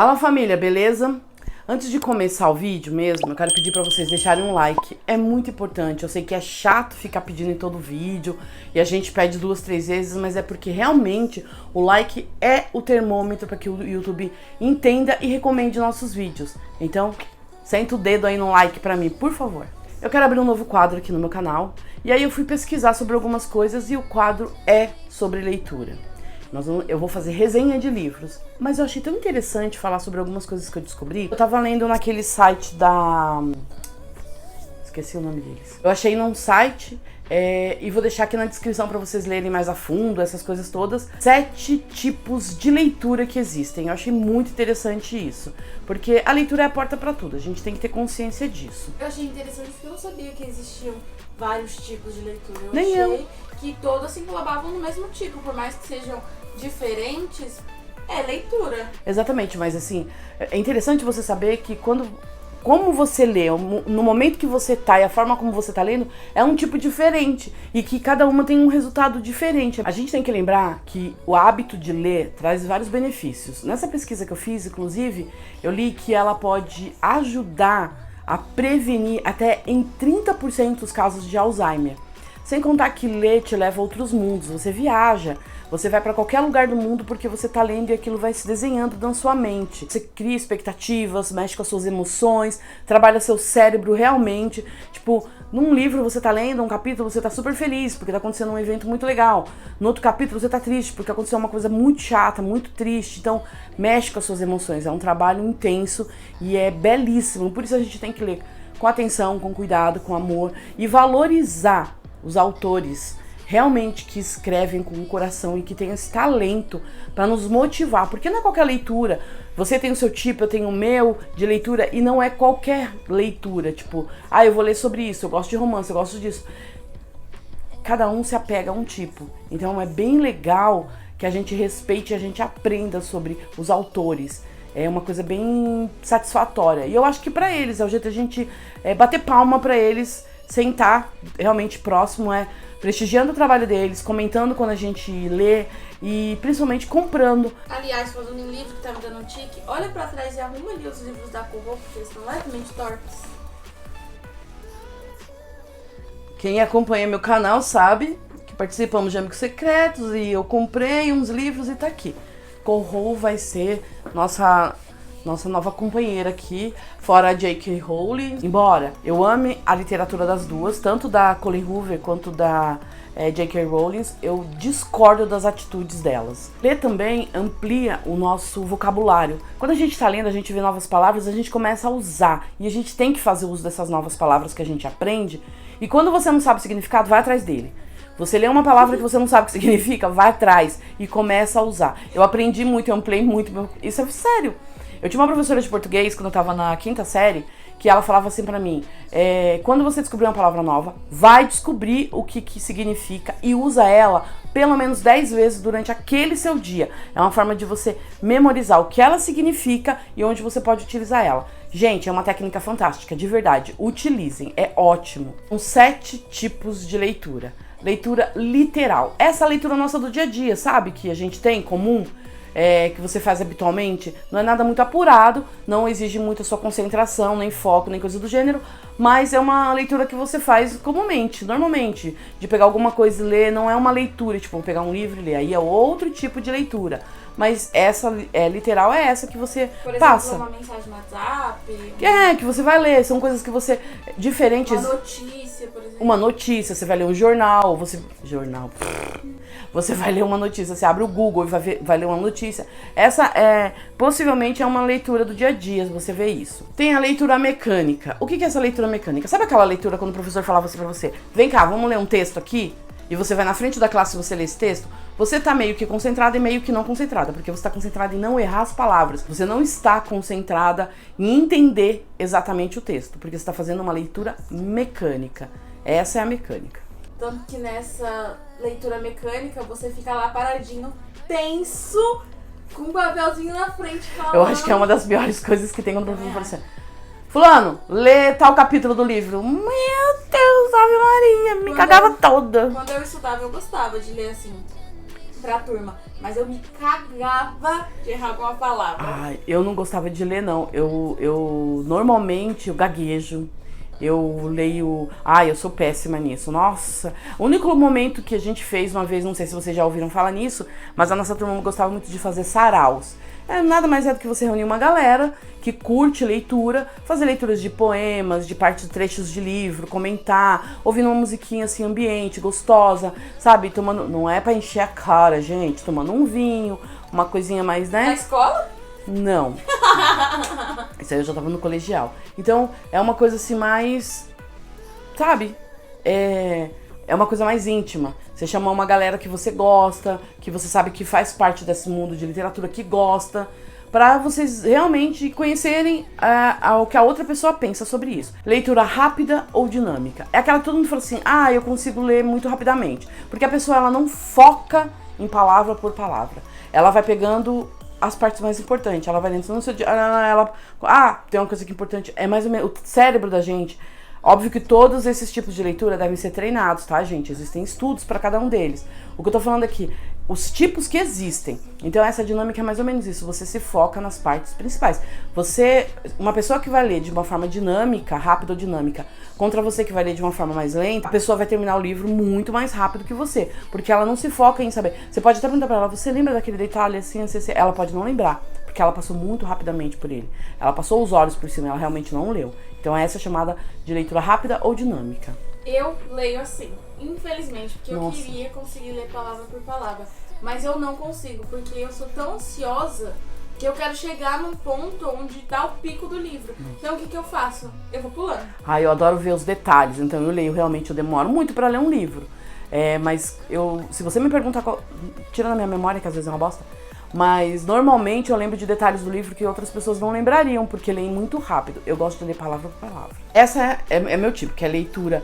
Fala família, beleza? Antes de começar o vídeo mesmo, eu quero pedir pra vocês deixarem um like. É muito importante, eu sei que é chato ficar pedindo em todo vídeo e a gente pede 2, 3 vezes, mas é porque realmente o like é o termômetro para que o YouTube entenda e recomende nossos vídeos. Então, senta o dedo aí no like pra mim, por favor. Eu quero abrir um novo quadro aqui no meu canal e aí eu fui pesquisar sobre algumas coisas e o quadro é sobre leitura. Eu vou fazer resenha de livros, mas eu achei tão interessante falar sobre algumas coisas que eu descobri. Eu tava lendo naquele site da... esqueci o nome deles. Eu achei num site e vou deixar aqui na descrição pra vocês lerem mais a fundo, essas coisas todas. 7 tipos de leitura que existem. Eu achei muito interessante isso, porque a leitura é a porta pra tudo, a gente tem que ter consciência disso. Eu achei interessante porque eu não sabia que existiam vários tipos de leitura. Nem eu. Que todos se englobavam no mesmo tipo, por mais que sejam diferentes, é leitura. Exatamente, mas assim, é interessante você saber que como você lê, no momento que você tá e a forma como você tá lendo, é um tipo diferente e que cada uma tem um resultado diferente. A gente tem que lembrar que o hábito de ler traz vários benefícios. Nessa pesquisa que eu fiz, inclusive, eu li que ela pode ajudar a prevenir até em 30% os casos de Alzheimer. Sem contar que ler te leva a outros mundos, você viaja, você vai para qualquer lugar do mundo porque você tá lendo e aquilo vai se desenhando na sua mente. Você cria expectativas, mexe com as suas emoções, trabalha seu cérebro realmente. Tipo, num livro você tá lendo um capítulo, você tá super feliz porque tá acontecendo um evento muito legal. No outro capítulo você tá triste porque aconteceu uma coisa muito chata, muito triste. Então, mexe com as suas emoções. É um trabalho intenso e é belíssimo. Por isso a gente tem que ler com atenção, com cuidado, com amor e valorizar os autores realmente que escrevem com o coração e que têm esse talento para nos motivar, porque não é qualquer leitura. Você tem o seu tipo, eu tenho o meu de leitura e não é qualquer leitura, tipo, eu vou ler sobre isso, eu gosto de romance, eu gosto disso. Cada um se apega a um tipo, então é bem legal que a gente respeite e a gente aprenda sobre os autores. É uma coisa bem satisfatória e eu acho que para eles é o jeito de a gente bater palma para eles, sentar realmente próximo, prestigiando o trabalho deles, comentando quando a gente lê e principalmente comprando. Aliás, falando em livro que tá me dando um tique, olha pra trás e arruma ali os livros da Corro, porque eles estão levemente tortos. Quem acompanha meu canal sabe que participamos de Amigos Secretos e eu comprei uns livros e tá aqui. Corro vai ser nossa nova companheira aqui, fora a J.K. Rowling. Embora eu ame a literatura das duas, tanto da Colleen Hoover quanto da J.K. Rowling, eu discordo das atitudes delas. Ler também amplia o nosso vocabulário. Quando a gente tá lendo, a gente vê novas palavras, a gente começa a usar. E a gente tem que fazer uso dessas novas palavras que a gente aprende. E quando você não sabe o significado, vai atrás dele. Você lê uma palavra que você não sabe o que significa, vai atrás e começa a usar. Eu aprendi muito, eu ampliei muito. Isso é sério. Eu tinha uma professora de português, quando eu tava na 5ª série, que ela falava assim pra mim, quando você descobrir uma palavra nova, vai descobrir o que significa e usa ela pelo menos 10 vezes durante aquele seu dia. É uma forma de você memorizar o que ela significa e onde você pode utilizar ela. Gente, é uma técnica fantástica, de verdade. Utilizem, é ótimo. São 7 tipos de leitura. Leitura literal. Essa leitura nossa do dia a dia, sabe? Que a gente tem em comum. Que você faz habitualmente, não é nada muito apurado, não exige muito a sua concentração, nem foco, nem coisa do gênero, mas é uma leitura que você faz comumente, normalmente, de pegar alguma coisa e ler, não é uma leitura, tipo, pegar um livro e ler, aí é outro tipo de leitura, mas essa literal é essa que você passa. Por exemplo, uma mensagem no WhatsApp. Que você vai ler, são coisas que você, diferentes. Uma notícia, por exemplo. Uma notícia, você vai ler um jornal, você vai ler uma notícia, você abre o Google e vai ler uma notícia. Essa possivelmente é uma leitura do dia a dia, você vê isso. Tem a leitura mecânica. O que é essa leitura mecânica? Sabe aquela leitura quando o professor falava assim pra você, vem cá, vamos ler um texto aqui? E você vai na frente da classe e você lê esse texto? Você tá meio que concentrada e meio que não concentrada, porque você tá concentrada em não errar as palavras. Você não está concentrada em entender exatamente o texto, porque você tá fazendo uma leitura mecânica. Essa é a mecânica. Tanto que nessa leitura mecânica, você fica lá paradinho, tenso, com um papelzinho na frente falando. Eu acho que é uma das piores coisas que tem quando o professor fala assim, fulano, lê tal capítulo do livro. Meu Deus, Ave Maria, me cagava toda. Quando eu estudava, eu gostava de ler assim, pra turma. mas eu me cagava de errar alguma palavra. Ai, eu não gostava de ler, não. Eu normalmente eu gaguejo. Eu leio. Ai, eu sou péssima nisso. Nossa. O único momento que a gente fez uma vez, não sei se vocês já ouviram falar nisso, mas a nossa turma gostava muito de fazer saraus. Nada mais é do que você reunir uma galera que curte leitura, fazer leituras de poemas, de partes, trechos de livro, comentar, ouvindo uma musiquinha assim, ambiente, gostosa, sabe? Tomando. Não é pra encher a cara, gente. Tomando um vinho, uma coisinha mais, né? Na escola? Não. Isso aí eu já tava no colegial. Então, é uma coisa assim mais... Sabe? É uma coisa mais íntima. Você chamar uma galera que você gosta, que você sabe que faz parte desse mundo de literatura, que gosta, pra vocês realmente conhecerem o que a outra pessoa pensa sobre isso. Leitura rápida ou dinâmica. É aquela que todo mundo fala assim, eu consigo ler muito rapidamente. Porque a pessoa, ela não foca em palavra por palavra. Ela vai pegando as partes mais importantes. Ela vai dentro no seu dia. Tem uma coisa que é importante. É mais ou menos o cérebro da gente. Óbvio que todos esses tipos de leitura devem ser treinados, tá, gente? Existem estudos para cada um deles. O que eu tô falando aqui, os tipos que existem. Então essa dinâmica é mais ou menos isso. Você se foca nas partes principais. Uma pessoa que vai ler de uma forma dinâmica, rápida ou dinâmica, contra você que vai ler de uma forma mais lenta, a pessoa vai terminar o livro muito mais rápido que você. Porque ela não se foca em saber. Você pode até perguntar pra ela, você lembra daquele detalhe assim, assim, assim? Ela pode não lembrar, porque ela passou muito rapidamente por ele. Ela passou os olhos por cima, ela realmente não leu. Então essa é chamada de leitura rápida ou dinâmica. Eu leio assim, infelizmente, porque Nossa. eu queria conseguir ler palavra por palavra. Mas eu não consigo, porque eu sou tão ansiosa que eu quero chegar num ponto onde dá o pico do livro. Então o que eu faço? Eu vou pulando. Eu adoro ver os detalhes, então eu leio realmente, eu demoro muito pra ler um livro. Mas se você me perguntar, tira da minha memória, que às vezes é uma bosta, mas normalmente eu lembro de detalhes do livro que outras pessoas não lembrariam, porque leem muito rápido. Eu gosto de ler palavra por palavra. Essa é meu tipo, que é leitura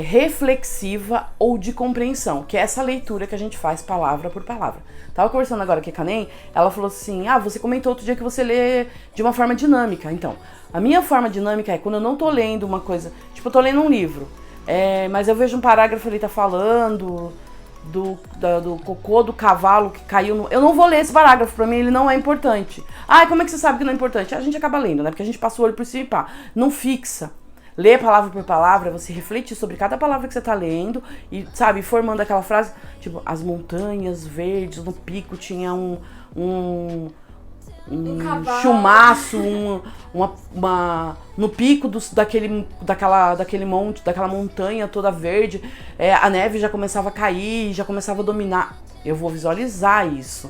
reflexiva ou de compreensão, que é essa leitura que a gente faz palavra por palavra. Tava conversando agora aqui com a Nem, ela falou assim, você comentou outro dia que você lê de uma forma dinâmica. Então, a minha forma dinâmica é quando eu não tô lendo uma coisa, tipo, eu tô lendo um livro, mas eu vejo um parágrafo ali, tá falando do cocô do cavalo que caiu no... Eu não vou ler esse parágrafo, pra mim ele não é importante. Como é que você sabe que não é importante? A gente acaba lendo, né? Porque a gente passa o olho por cima e pá. Não fixa. Ler palavra por palavra, você refletir sobre cada palavra que você tá lendo e, sabe, formando aquela frase, tipo, as montanhas verdes, no pico tinha um chumaço, no pico daquele monte, daquela montanha toda verde, a neve já começava a cair, já começava a dominar. Eu vou visualizar isso.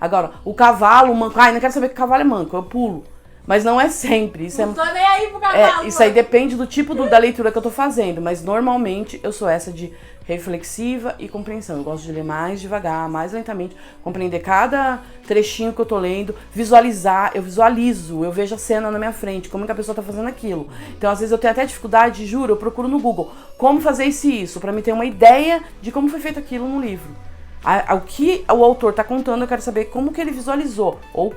Agora, o cavalo, não quero saber que o cavalo é manco, eu pulo. Mas não é sempre. Não tô nem aí pro cavalo. Isso aí depende do tipo da leitura que eu tô fazendo. Mas normalmente eu sou essa de reflexiva e compreensão. Eu gosto de ler mais devagar, mais lentamente, compreender cada trechinho que eu tô lendo, visualizar, eu visualizo, eu vejo a cena na minha frente, como que a pessoa tá fazendo aquilo. Então, às vezes eu tenho até dificuldade, juro, eu procuro no Google como fazer isso, pra mim ter uma ideia de como foi feito aquilo no livro. O que o autor tá contando, eu quero saber como que ele visualizou, ou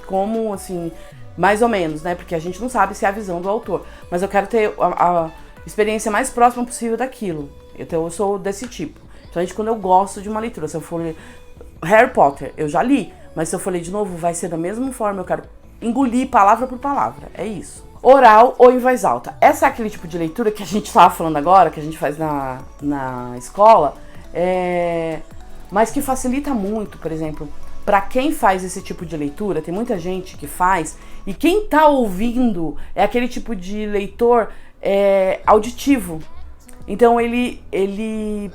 como, assim, mais ou menos, né? Porque a gente não sabe se é a visão do autor, mas eu quero ter a experiência mais próxima possível daquilo. Então eu sou desse tipo. Então, quando eu gosto de uma leitura, se eu for ler Harry Potter, eu já li, mas se eu for ler de novo, vai ser da mesma forma, eu quero engolir palavra por palavra, é isso. Oral ou em voz alta. Essa é aquele tipo de leitura que a gente tava falando agora, que a gente faz na escola, mas que facilita muito, por exemplo, para quem faz esse tipo de leitura, tem muita gente que faz, e quem tá ouvindo é aquele tipo de leitor auditivo. Então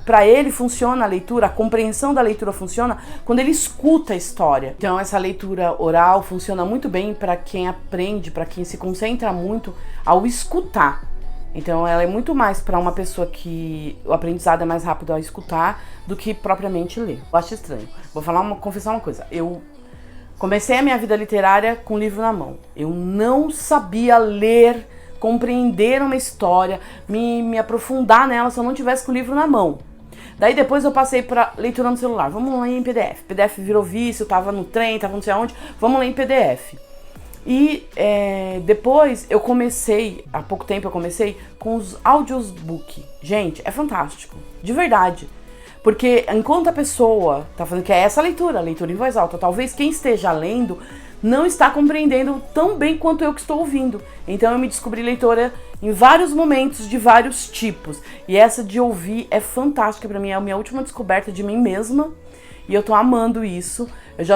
para ele funciona a leitura, a compreensão da leitura funciona quando ele escuta a história. Então essa leitura oral funciona muito bem para quem aprende, para quem se concentra muito ao escutar. Então ela é muito mais para uma pessoa que o aprendizado é mais rápido ao escutar do que propriamente ler. Eu acho estranho. Vou confessar uma coisa. Eu comecei a minha vida literária com o livro na mão. Eu não sabia ler, compreender uma história, me aprofundar nela se eu não tivesse com o livro na mão. Daí depois eu passei pra leitura no celular. Vamos ler em PDF. PDF virou vício, tava no trem, tava não sei aonde. Vamos ler em PDF. E depois eu comecei, há pouco tempo eu comecei com os audiobook. Gente, é fantástico, de verdade. Porque enquanto a pessoa tá falando que é essa leitura, a leitura em voz alta, talvez quem esteja lendo não está compreendendo tão bem quanto eu que estou ouvindo. Então eu me descobri leitora em vários momentos, de vários tipos. E essa de ouvir é fantástica pra mim, é a minha última descoberta de mim mesma. E eu tô amando isso.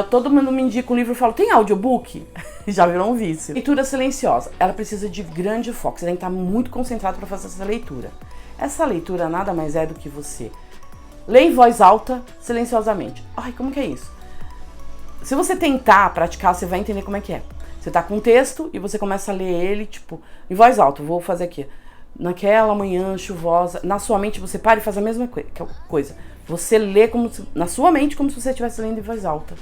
Todo mundo me indica um livro e falo, tem audiobook? Já virou um vício. Leitura silenciosa. Ela precisa de grande foco. Você tem que estar muito concentrado para fazer essa leitura. Essa leitura nada mais é do que você ler em voz alta, silenciosamente. Ai, como que é isso? Se você tentar praticar, você vai entender como é que é. Você tá com um texto e você começa a ler ele, tipo, em voz alta. Vou fazer aqui. Naquela manhã chuvosa, na sua mente você para e faz a mesma coisa. Você lê na sua mente como se você estivesse lendo em voz alta.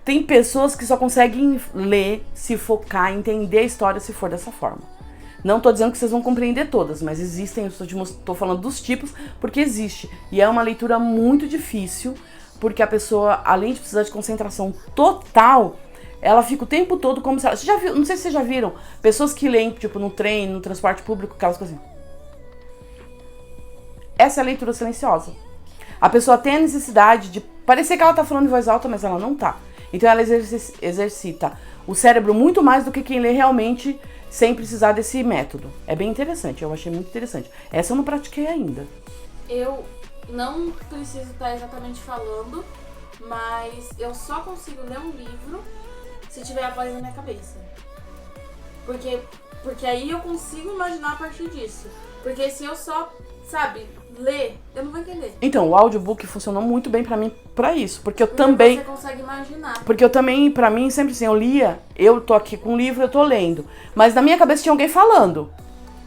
Tem pessoas que só conseguem ler, se focar, entender a história se for dessa forma. Não tô dizendo que vocês vão compreender todas, mas existem, eu tô falando dos tipos, porque existe. E é uma leitura muito difícil, porque a pessoa, além de precisar de concentração total, ela fica o tempo todo como se ela... Você já viu, não sei se vocês já viram, pessoas que leem, tipo, no trem, no transporte público, aquelas coisas assim. Essa é a leitura silenciosa. A pessoa tem a necessidade de parecer que ela tá falando em voz alta, mas ela não tá. Então ela exercita o cérebro muito mais do que quem lê realmente sem precisar desse método. É bem interessante, eu achei muito interessante. Essa eu não pratiquei ainda. Eu não preciso estar exatamente falando, mas eu só consigo ler um livro se tiver a voz na minha cabeça. Porque aí eu consigo imaginar a partir disso. Porque se eu só, sabe, ler, eu não vou entender. Então, o audiobook funcionou muito bem pra mim pra isso. Porque eu também... Você consegue imaginar. Porque eu também, pra mim, sempre assim, eu lia, eu tô aqui com um livro, eu tô lendo. Mas na minha cabeça tinha alguém falando.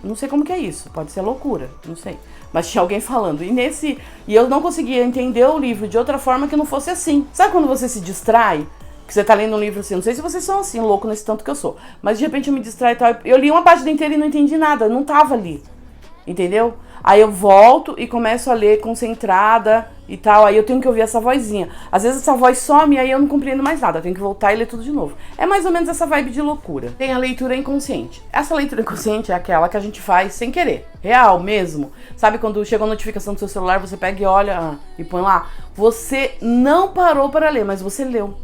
Não sei como que é isso, pode ser loucura, não sei. Mas tinha alguém falando. E eu não conseguia entender o livro de outra forma que não fosse assim. Sabe quando você se distrai? Que você tá lendo um livro assim, não sei se vocês são assim, louco nesse tanto que eu sou. Mas de repente eu me distrai e tal. Eu li uma página inteira e não entendi nada, não tava ali. Entendeu? Aí eu volto e começo a ler concentrada e tal. Aí eu tenho que ouvir essa vozinha. Às vezes essa voz some e aí eu não compreendo mais nada. Eu tenho que voltar e ler tudo de novo. É mais ou menos essa vibe de loucura. Tem a leitura inconsciente. Essa leitura inconsciente é aquela que a gente faz sem querer. Real mesmo. Sabe quando chega a notificação do seu celular, você pega e olha e põe lá. Você não parou para ler, mas você leu.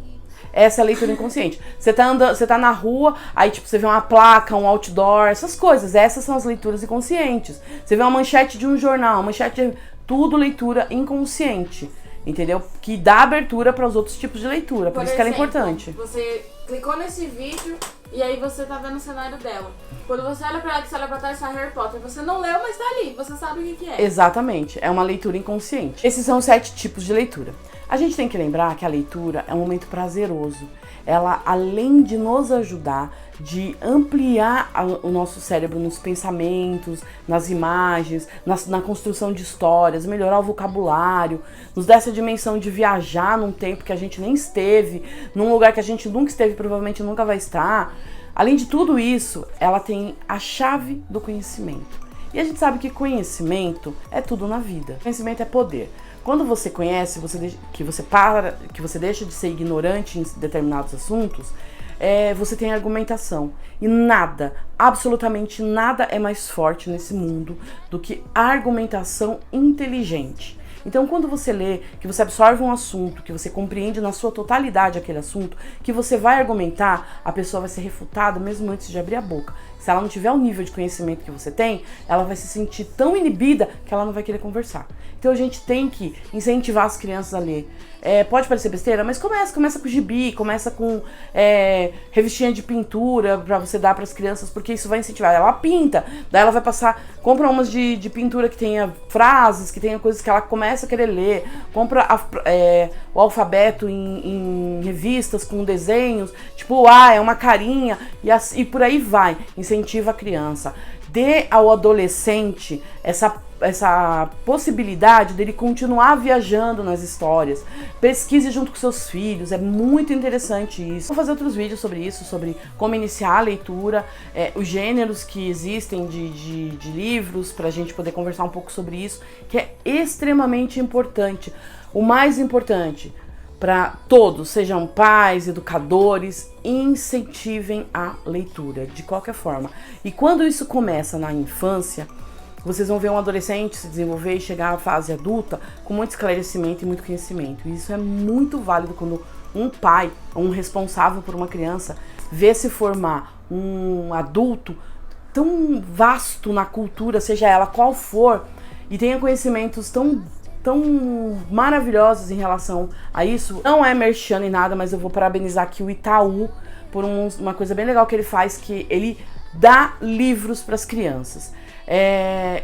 Essa é a leitura inconsciente. Você tá na rua, aí tipo, você vê uma placa, um outdoor, essas coisas. Essas são as leituras inconscientes. Você vê uma manchete de um jornal, uma manchete de... Tudo leitura inconsciente. Entendeu? Que dá abertura para os outros tipos de leitura. Por isso que ela é importante. Você clicou nesse vídeo e aí você tá vendo o cenário dela. Quando você olha pra ela, que você olha pra trás, tá Harry Potter. Você não leu, mas tá ali. Você sabe o que é. Exatamente. É uma leitura inconsciente. Esses são os 7 tipos de leitura. A gente tem que lembrar que a leitura é um momento prazeroso. Ela, além de nos ajudar, de ampliar o nosso cérebro nos pensamentos, nas imagens, na construção de histórias, melhorar o vocabulário, nos dá essa dimensão de viajar num tempo que a gente nem esteve, num lugar que a gente nunca esteve, provavelmente nunca vai estar. Além de tudo isso, ela tem a chave do conhecimento. E a gente sabe que conhecimento é tudo na vida. Conhecimento é poder. Quando você conhece, que você deixa de ser ignorante em determinados assuntos, você tem argumentação. E nada, absolutamente nada é mais forte nesse mundo do que a argumentação inteligente. Então, quando você lê, que você absorve um assunto, que você compreende na sua totalidade aquele assunto, que você vai argumentar, a pessoa vai ser refutada mesmo antes de abrir a boca. Se ela não tiver o nível de conhecimento que você tem, ela vai se sentir tão inibida que ela não vai querer conversar. Então a gente tem que incentivar as crianças a ler. Pode parecer besteira, mas começa com gibi, começa com revistinha de pintura pra você dar pras crianças, porque isso vai incentivar. Ela pinta, daí ela vai compra umas de pintura que tenha frases, que tenha coisas que ela começa a querer ler, compra o alfabeto em revistas com desenhos, tipo, é uma carinha, e por aí vai. Incentiva a criança. Dê ao adolescente essa possibilidade dele continuar viajando nas histórias. Pesquise junto com seus filhos, é muito interessante isso. Vou fazer outros vídeos sobre isso, sobre como iniciar a leitura, os gêneros que existem de livros, pra gente poder conversar um pouco sobre isso, que é extremamente importante. O mais importante, para todos, sejam pais, educadores, incentivem a leitura, de qualquer forma. E quando isso começa na infância, vocês vão ver um adolescente se desenvolver e chegar à fase adulta com muito esclarecimento e muito conhecimento. E isso é muito válido quando um pai, um responsável por uma criança, vê se formar um adulto tão vasto na cultura, seja ela qual for, e tenha conhecimentos tão maravilhosos em relação a isso. Não é merchan nem nada, mas eu vou parabenizar aqui o Itaú por uma coisa bem legal que ele faz, que ele dá livros para as crianças.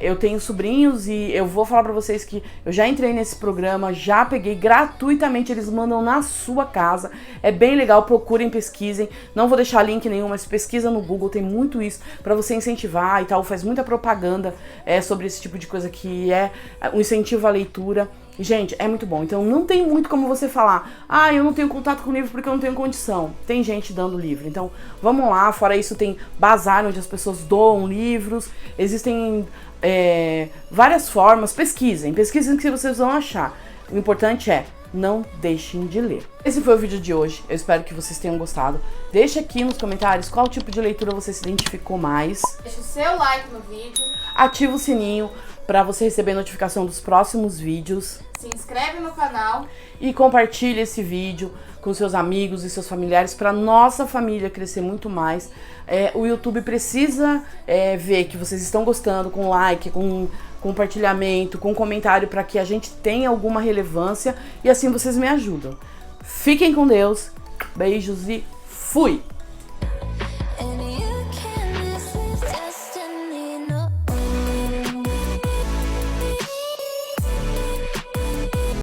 Eu tenho sobrinhos e eu vou falar pra vocês que eu já entrei nesse programa, já peguei gratuitamente, eles mandam na sua casa. É bem legal, procurem, pesquisem. Não vou deixar link nenhum, mas pesquisa no Google, tem muito isso pra você incentivar. E tal, faz muita propaganda sobre esse tipo de coisa que é um incentivo à leitura. Gente, é muito bom. Então não tem muito como você falar, eu não tenho contato com o livro porque eu não tenho condição. Tem gente dando livro. Então vamos lá. Fora isso, tem bazar onde as pessoas doam livros. Existem várias formas. Pesquisem que vocês vão achar. O importante é, não deixem de ler. Esse foi o vídeo de hoje. Eu espero que vocês tenham gostado. Deixa aqui nos comentários qual tipo de leitura você se identificou mais. Deixa o seu like no vídeo. Ativa o sininho para você receber notificação dos próximos vídeos. Se inscreve no canal. E compartilhe esse vídeo com seus amigos e seus familiares para nossa família crescer muito mais. O YouTube precisa ver que vocês estão gostando, com like, com compartilhamento, com comentário, para que a gente tenha alguma relevância e assim vocês me ajudam. Fiquem com Deus, beijos e fui!